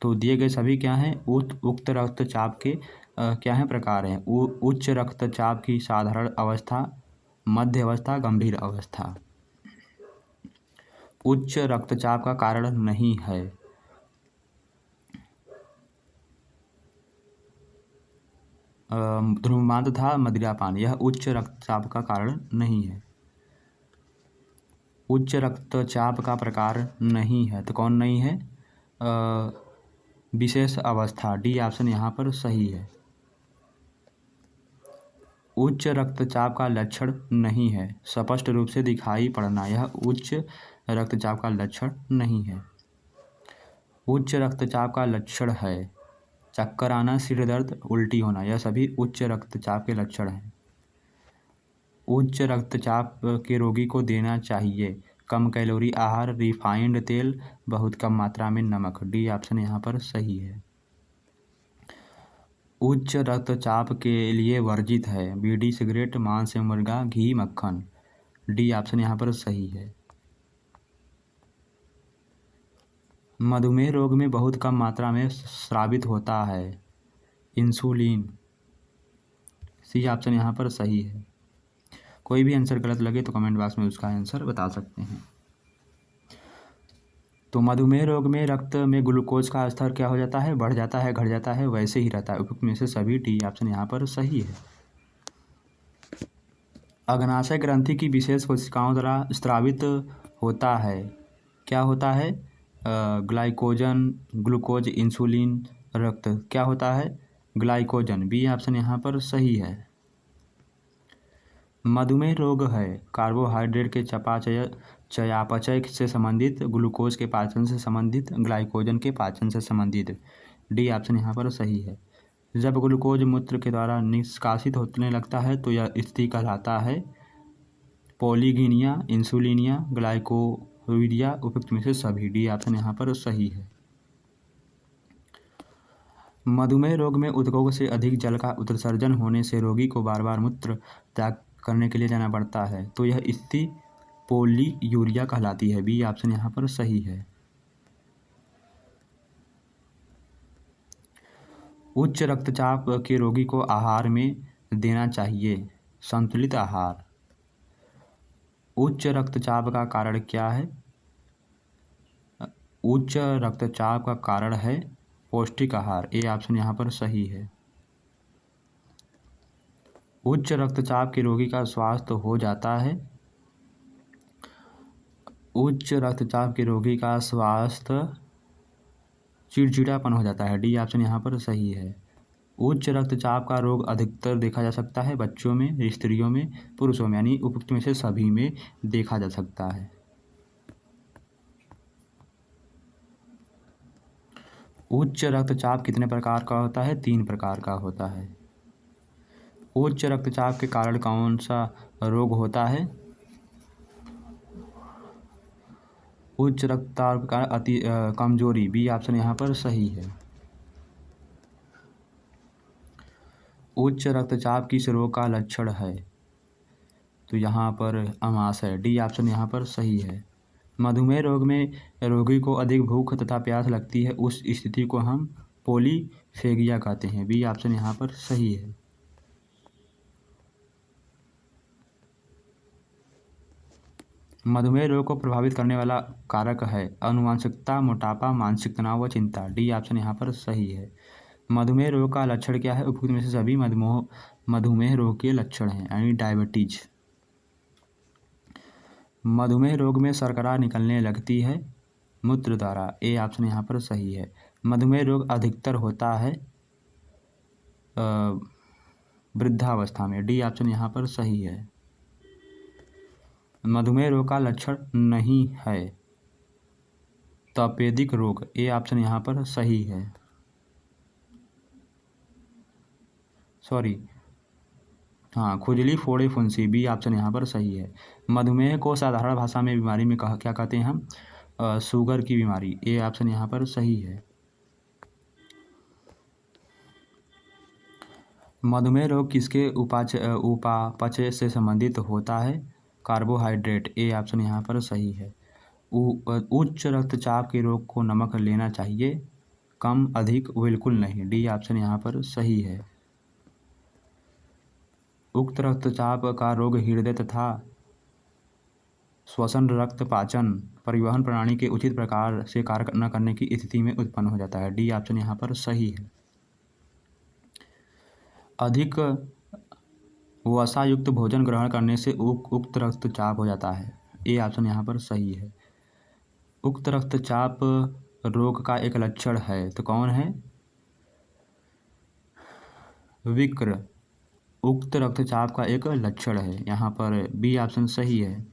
तो दिए गए सभी क्या हैं? उक्त रक्तचाप के क्या हैं? प्रकार हैं। उच्च रक्तचाप की साधारण अवस्था, मध्य अवस्था, गंभीर अवस्था। उच्च रक्तचाप का कारण नहीं है। धूम्रपान तथा मदिरापान यह उच्च रक्तचाप का कारण नहीं है। उच्च रक्तचाप का प्रकार नहीं है तो कौन नहीं है? विशेष अवस्था। डी ऑप्शन यहाँ पर सही है। उच्च रक्तचाप का लक्षण नहीं है स्पष्ट रूप से दिखाई पड़ना, यह उच्च रक्तचाप का लक्षण नहीं है। उच्च रक्तचाप का लक्षण है चक्कर आना, सिर दर्द, उल्टी होना, यह सभी उच्च रक्तचाप के लक्षण हैं। उच्च रक्तचाप के रोगी को देना चाहिए कम कैलोरी आहार, रिफाइंड तेल, बहुत कम मात्रा में नमक। डी ऑप्शन यहाँ पर सही है। उच्च रक्तचाप के लिए वर्जित है बीड़ी, सिगरेट, मांस एवं मुर्गा, घी, मक्खन। डी ऑप्शन यहाँ पर सही है। मधुमेह रोग में बहुत कम मात्रा में स्रावित होता है इंसुलिन। सी ऑप्शन यहाँ पर सही है। कोई भी आंसर गलत लगे तो कमेंट बॉक्स में उसका आंसर बता सकते हैं। तो मधुमेह रोग में रक्त में ग्लूकोज का स्तर क्या हो जाता है? बढ़ जाता है, घट जाता है, वैसे ही रहता है। उपयुक्त में से सभी डी ऑप्शन यहाँ पर सही है। अग्नाशय ग्रंथि की विशेष कोशिकाओं द्वारा स्रावित होता है क्या होता है? ग्लाइकोजन, ग्लूकोज, इंसुलिन, रक्त क्या होता है? ग्लाइकोजन। बी ऑप्शन यहाँ पर सही है। मधुमेह रोग है कार्बोहाइड्रेट के चयापचय से संबंधित, ग्लूकोज के पाचन से संबंधित, ग्लाइकोजन के पाचन से संबंधित। डी ऑप्शन यहाँ पर सही है। जब ग्लूकोज मूत्र के द्वारा निष्कासित होने लगता है तो यह स्थिति कहलाता है पॉलीगिनिया, इंसुलिनिया, ग्लाइकोविडिया, उपयुक्त में से सभी। डी ऑप्शन यहाँ पर सही है। मधुमेह रोग में उद्योग से अधिक जल का उत्सर्जन होने से रोगी को बार बार मूत्र त्याग करने के लिए जाना पड़ता है तो यह स्थिति पोलीयूरिया कहलाती है। बी ऑप्शन यहाँ पर सही है। उच्च रक्तचाप के रोगी को आहार में देना चाहिए संतुलित आहार। उच्च रक्तचाप का कारण क्या है? उच्च रक्तचाप का कारण है पौष्टिक आहार। ए ऑप्शन यहाँ पर सही है। उच्च रक्तचाप के रोगी का स्वास्थ्य हो जाता है, उच्च रक्तचाप के रोगी का स्वास्थ्य चिड़चिड़ापन हो जाता है। डी ऑप्शन यहाँ पर सही है। उच्च रक्तचाप का रोग अधिकतर देखा जा सकता है बच्चों में, स्त्रियों में, पुरुषों में, यानी उपयुक्त में से सभी में देखा जा सकता है। उच्च रक्तचाप कितने प्रकार का होता है? 3 प्रकार का होता है। उच्च रक्तचाप के कारण कौन सा रोग होता है? उच्च रक्तचाप के कारण कमजोरी। बी ऑप्शन यहाँ पर सही है। उच्च रक्तचाप किस रोग का लक्षण है? तो यहाँ पर आमाशय। डी ऑप्शन यहाँ पर सही है। मधुमेह रोग में रोगी को अधिक भूख तथा प्यास लगती है, उस स्थिति को हम पॉलीफेगिया कहते हैं। बी ऑप्शन यहाँ पर सही है। मधुमेह रोग को प्रभावित करने वाला कारक है आनुवंशिकता, मोटापा, मानसिक तनाव व चिंता। डी ऑप्शन यहाँ पर सही है। मधुमेह रोग का लक्षण क्या है? उपयुक्त में से सभी मधुमेह रोग के लक्षण हैं, यानी डायबिटीज। मधुमेह रोग में शर्करा निकलने लगती है मूत्र द्वारा। ए ऑप्शन यहाँ पर सही है। मधुमेह रोग अधिकतर होता है वृद्धावस्था में। डी ऑप्शन यहाँ पर सही है। मधुमेह रोग का लक्षण नहीं है तपेदिक रोग। ए ऑप्शन यहाँ पर सही है। खुजली, फोड़े, फुंसी। बी ऑप्शन यहाँ पर सही है। मधुमेह को साधारण भाषा में बीमारी में क्या कहते हैं हम? शुगर की बीमारी। ए ऑप्शन यहाँ पर सही है। मधुमेह रोग किसके उपापचय से संबंधित होता है? कार्बोहाइड्रेट। ए ऑप्शन यहाँ पर सही है। उच्च रक्तचाप के रोग को नमक लेना चाहिए, कम, अधिक, बिल्कुल नहीं। डी ऑप्शन यहाँ पर सही है। उक्त रक्तचाप का रोग हृदय तथा श्वसन, रक्त पाचन, परिवहन प्रणाली के उचित प्रकार से कार्य न करने की स्थिति में उत्पन्न हो जाता है। डी ऑप्शन यहाँ पर सही है। अधिक वसा युक्त भोजन ग्रहण करने से उक्त रक्तचाप हो जाता है। ए ऑप्शन यहाँ पर सही है। उक्त रक्तचाप रोग का एक लक्षण है तो कौन है? विकृ उक्त रक्तचाप का एक लक्षण है, यहाँ पर बी ऑप्शन सही है।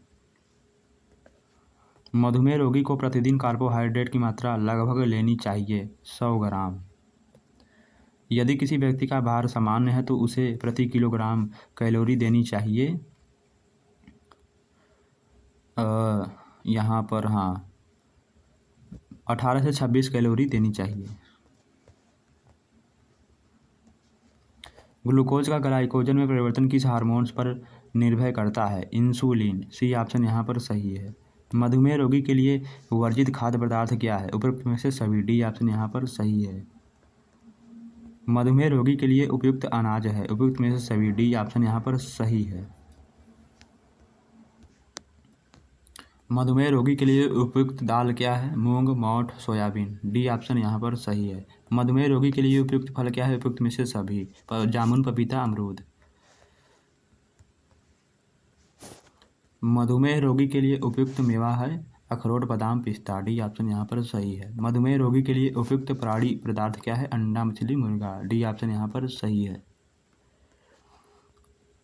मधुमेह रोगी को प्रतिदिन कार्बोहाइड्रेट की मात्रा लगभग लेनी चाहिए 100 ग्राम। यदि किसी व्यक्ति का भार सामान्य है तो उसे प्रति किलोग्राम कैलोरी देनी चाहिए यहाँ पर 18 से 26 कैलोरी देनी चाहिए। ग्लूकोज का ग्लाइकोजन में परिवर्तन किस हार्मोन्स पर निर्भर करता है? इंसुलिन। सी ऑप्शन यहाँ पर सही है। मधुमेह रोगी के लिए वर्जित खाद्य पदार्थ क्या है? उपयुक्त में से सभी। डी ऑप्शन यहाँ पर सही है। मधुमेह रोगी के लिए उपयुक्त अनाज है, उपयुक्त में से सभी। डी ऑप्शन यहाँ पर सही है। मधुमेह रोगी के लिए उपयुक्त दाल क्या है? मूंग, मोठ, सोयाबीन। डी ऑप्शन यहाँ पर सही है। मधुमेह रोगी के लिए उपयुक्त फल क्या है? उपयुक्त में से सभी। जामुन, पपीता, अमरूद। मधुमेह रोगी के लिए उपयुक्त मेवा है अखरोट, बादाम, पिस्ता। डी ऑप्शन यहाँ पर सही है। मधुमेह रोगी के लिए उपयुक्त प्राणी पदार्थ क्या है? अंडा, मछली, मुर्गा। डी ऑप्शन यहाँ पर सही है।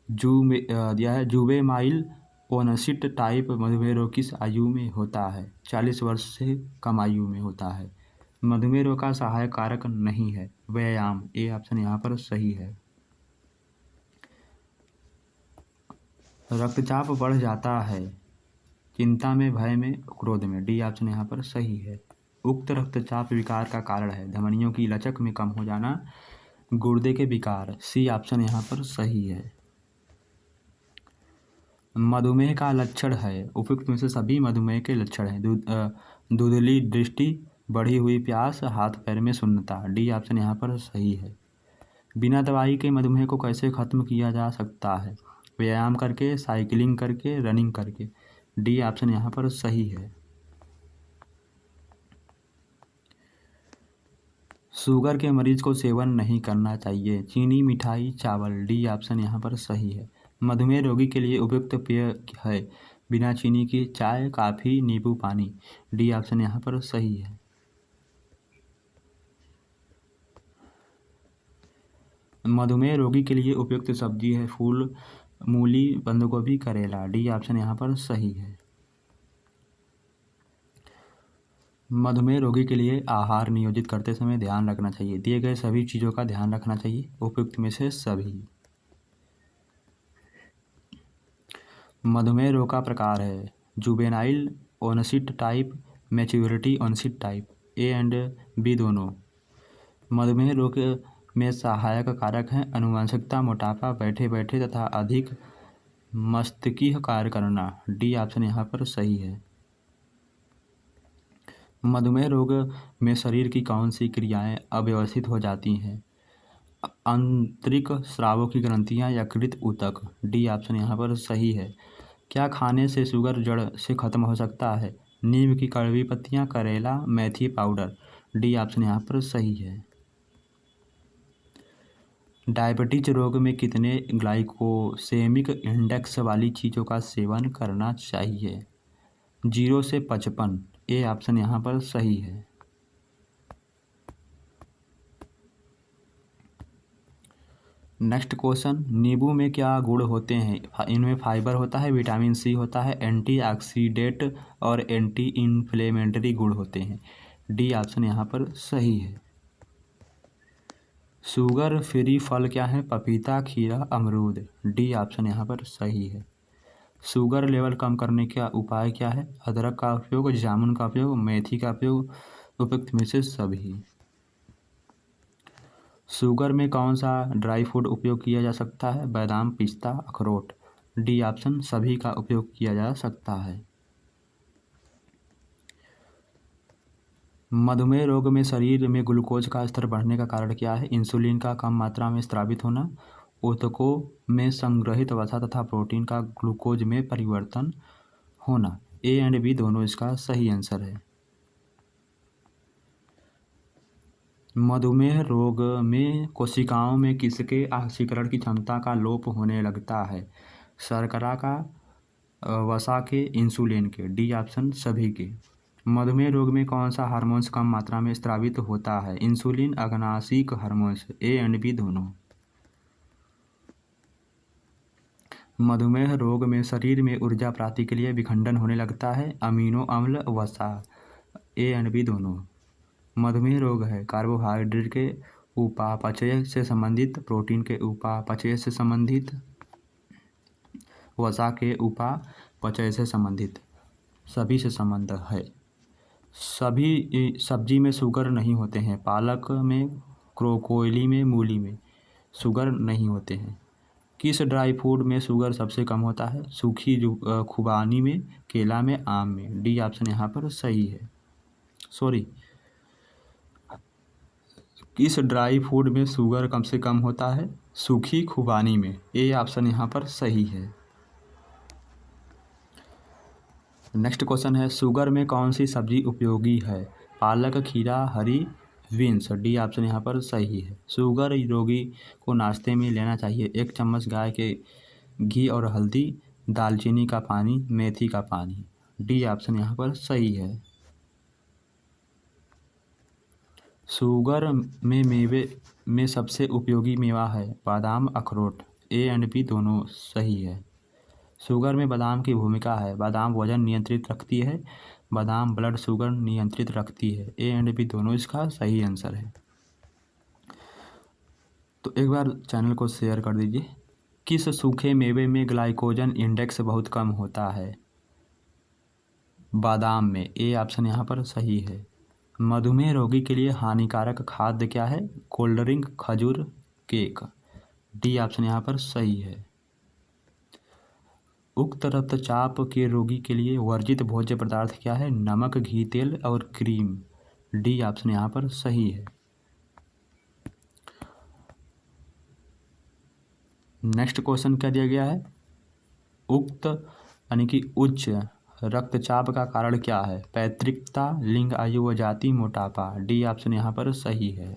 दिया है जुवेनाइल ओनसिट टाइप मधुमेह रोग किस आयु में होता है? 40 वर्ष से कम आयु में होता है। मधुमेह रोग का सहायक कारक नहीं है व्यायाम। ए ऑप्शन यहाँ पर सही है। रक्तचाप बढ़ जाता है चिंता में, भय में, क्रोध में। डी ऑप्शन यहाँ पर सही है। उक्त रक्तचाप विकार का कारण है धमनियों की लचक में कम हो जाना, गुर्दे के विकार। सी ऑप्शन यहाँ पर सही है। मधुमेह का लक्षण है उपयुक्त में से सभी मधुमेह के लक्षण हैं धुंधली दृष्टि, बढ़ी हुई प्यास, हाथ पैर में शून्यता। डी ऑप्शन यहाँ पर सही है। बिना दवाई के मधुमेह को कैसे खत्म किया जा सकता है? व्यायाम करके, साइकिलिंग करके, रनिंग करके। डी ऑप्शन यहाँ पर सही है। शुगर के मरीज को सेवन नहीं करना चाहिए चीनी, मिठाई, चावल। डी ऑप्शन यहाँ पर सही है। मधुमेह रोगी के लिए उपयुक्त पेय है बिना चीनी की चाय, कॉफ़ी, नींबू पानी। डी ऑप्शन यहाँ पर सही है। मधुमेह रोगी के लिए उपयुक्त सब्जी है फूल, मूली, बंद गोभी, करेला। डी ऑप्शन यहाँ पर सही है। मधुमेह रोगी के लिए आहार नियोजित करते समय ध्यान रखना चाहिए। दिए गए सभी चीज़ों का ध्यान रखना चाहिए उपयुक्त में से सभी। मधुमेह रोग का प्रकार है juvenile onset type, maturity onset type. A and B दोनों। मधुमेह रोग में सहायक कारक हैं अनुवांशिकता, मोटापा, बैठे बैठे तथा अधिक मस्तिष्कीय कार्य करना। डी ऑप्शन यहाँ पर सही है। मधुमेह रोग में शरीर की कौन सी क्रियाएं अव्यवस्थित हो जाती हैं? आंतरिक स्रावों की ग्रंथियां, यकृत, ऊतक। डी ऑप्शन यहाँ पर सही है। क्या खाने से शुगर जड़ से खत्म हो सकता है? नीम की कड़वी पत्तियां, करेला, मेथी पाउडर। डी ऑप्शन यहाँ पर सही है। डायबिटीज रोग में कितने ग्लाइकोसेमिक इंडेक्स वाली चीज़ों का सेवन करना चाहिए? 0 से 55। ए ऑप्शन यहाँ पर सही है। नेक्स्ट क्वेश्चन, नींबू में क्या गुण होते हैं? इनमें फाइबर होता है, विटामिन सी होता है, एंटीऑक्सीडेंट और एंटी इन्फ्लेमेटरी गुण होते हैं। डी ऑप्शन यहाँ पर सही है। शुगर फ्री फल क्या है? पपीता, खीरा, अमरूद। डी ऑप्शन यहाँ पर सही है। शुगर लेवल कम करने का उपाय क्या है? अदरक का उपयोग, जामुन का उपयोग, मेथी का उपयोग। उपयुक्त में से सभी। शुगर में कौन सा ड्राई फ्रूट उपयोग किया जा सकता है? बादाम, पिस्ता, अखरोट। डी ऑप्शन सभी का उपयोग किया जा सकता है। मधुमेह रोग में शरीर में ग्लूकोज का स्तर बढ़ने का कारण क्या है? इंसुलिन का कम मात्रा में स्रावित होना, ऊतकों में संग्रहित वसा तथा प्रोटीन का ग्लूकोज में परिवर्तन होना। ए एंड बी दोनों इसका सही आंसर है। मधुमेह रोग में कोशिकाओं में किसके ऑक्सीकरण की क्षमता का लोप होने लगता है? शर्करा का, वसा के, इंसुलिन के। डी ऑप्शन सभी के। मधुमेह रोग में कौन सा हार्मोन्स कम मात्रा में स्रावित होता है? इंसुलिन, अग्नाशिक हार्मोन्स। ए एंड बी दोनों। मधुमेह रोग में शरीर में ऊर्जा प्राप्ति के लिए विखंडन होने लगता है अमीनो अम्ल, वसा। ए एंड बी दोनों। मधुमेह रोग है कार्बोहाइड्रेट के उपापचय से संबंधित, प्रोटीन के उपापचय से संबंधित, वसा के उपापचय से संबंधित, सभी से संबंध है। सभी सब्जी में शुगर नहीं होते हैं। पालक में, ब्रोकोली में, मूली में शुगर नहीं होते हैं। किस ड्राई फ्रूट में शुगर सबसे कम होता है? सूखी खुबानी में, केला में, आम में। डी ऑप्शन यहाँ पर सही है। किस ड्राई फ्रूट में शुगर कम से कम होता है? सूखी खुबानी में। ए ऑप्शन यहाँ पर सही है। नेक्स्ट क्वेश्चन है, शुगर में कौन सी सब्जी उपयोगी है? पालक, खीरा, हरी बीन्स। डी ऑप्शन यहाँ पर सही है। शुगर रोगी को नाश्ते में लेना चाहिए 1 चम्मच गाय के घी और हल्दी, दालचीनी का पानी, मेथी का पानी। डी ऑप्शन यहाँ पर सही है। शुगर में मेवे में सबसे उपयोगी मेवा है बादाम अखरोट, ए एंड बी दोनों सही है। शुगर में बादाम की भूमिका है, बादाम वजन नियंत्रित रखती है, बादाम ब्लड शुगर नियंत्रित रखती है, ए एंड बी दोनों इसका सही आंसर है। तो एक बार चैनल को शेयर कर दीजिए। किस सूखे मेवे में ग्लाइकोजन इंडेक्स बहुत कम होता है? बादाम में, ए ऑप्शन यहाँ पर सही है। मधुमेह रोगी के लिए हानिकारक खाद्य क्या है? कोल्ड ड्रिंक, खजूर, केक, डी ऑप्शन यहाँ पर सही है। उक्त रक्तचाप के रोगी के लिए वर्जित भोज्य पदार्थ क्या है? नमक, घी, तेल और क्रीम, डी ऑप्शन यहाँ पर सही है। नेक्स्ट क्वेश्चन क्या दिया गया है? उक्त यानी कि उच्च रक्तचाप का कारण क्या है? पैतृकता, लिंग, आयु व जाति, मोटापा, डी ऑप्शन यहाँ पर सही है।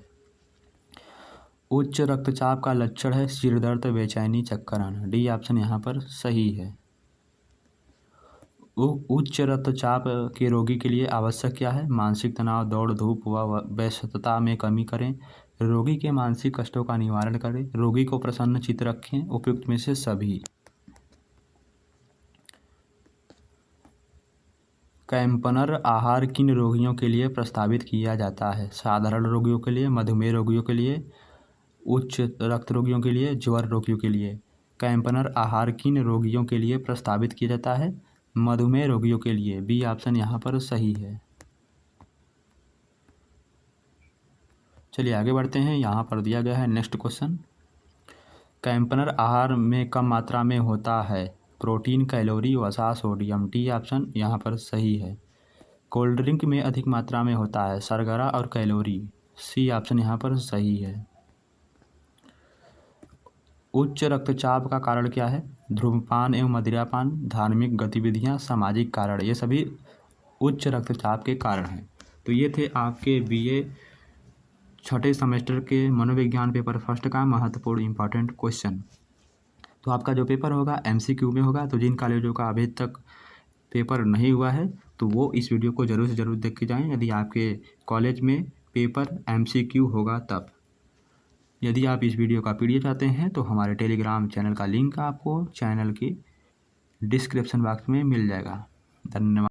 उच्च रक्तचाप का लक्षण है सिर दर्द, बेचैनी, चक्कर आना, डी ऑप्शन यहाँ पर सही है। उच्च रक्तचाप के रोगी के लिए आवश्यक क्या है? मानसिक तनाव, दौड़ धूप व व्यस्तता में कमी करें, रोगी के मानसिक कष्टों का निवारण करें, रोगी को प्रसन्न चित्त रखें, उपयुक्त में से सभी। कैंपनर आहार किन रोगियों के लिए प्रस्तावित किया जाता है? साधारण रोगियों के लिए, मधुमेह रोगियों के लिए, उच्च रक्त रोगियों के लिए, ज्वर रोगियों के लिए। कैंपनर आहार किन रोगियों के लिए प्रस्तावित किया जाता है? मधुमेह रोगियों के लिए, बी ऑप्शन यहाँ पर सही है। चलिए आगे बढ़ते हैं। यहाँ पर दिया गया है नेक्स्ट क्वेश्चन। कैंपनर आहार में कम मात्रा में होता है प्रोटीन, कैलोरी, वसा, सोडियम, डी ऑप्शन यहाँ पर सही है। कोल्ड ड्रिंक में अधिक मात्रा में होता है शर्करा और कैलोरी, सी ऑप्शन यहाँ पर सही है। उच्च रक्तचाप का कारण क्या है? धूम्रपान एवं मदिरापान, धार्मिक गतिविधियां, सामाजिक कारण, ये सभी उच्च रक्तचाप के कारण हैं। तो ये थे आपके बीए छठे सेमेस्टर के मनोविज्ञान पेपर फर्स्ट का महत्वपूर्ण इंपॉर्टेंट क्वेश्चन। तो आपका जो पेपर होगा एमसीक्यू में होगा। तो जिन कॉलेजों का अभी तक पेपर नहीं हुआ है तो वो इस वीडियो को ज़रूर से ज़रूर देख के जाएँ, यदि आपके कॉलेज में पेपर एमसीक्यू होगा तब। यदि आप इस वीडियो का पीडीएफ चाहते हैं तो हमारे टेलीग्राम चैनल का लिंक आपको चैनल की डिस्क्रिप्शन बॉक्स में मिल जाएगा। धन्यवाद।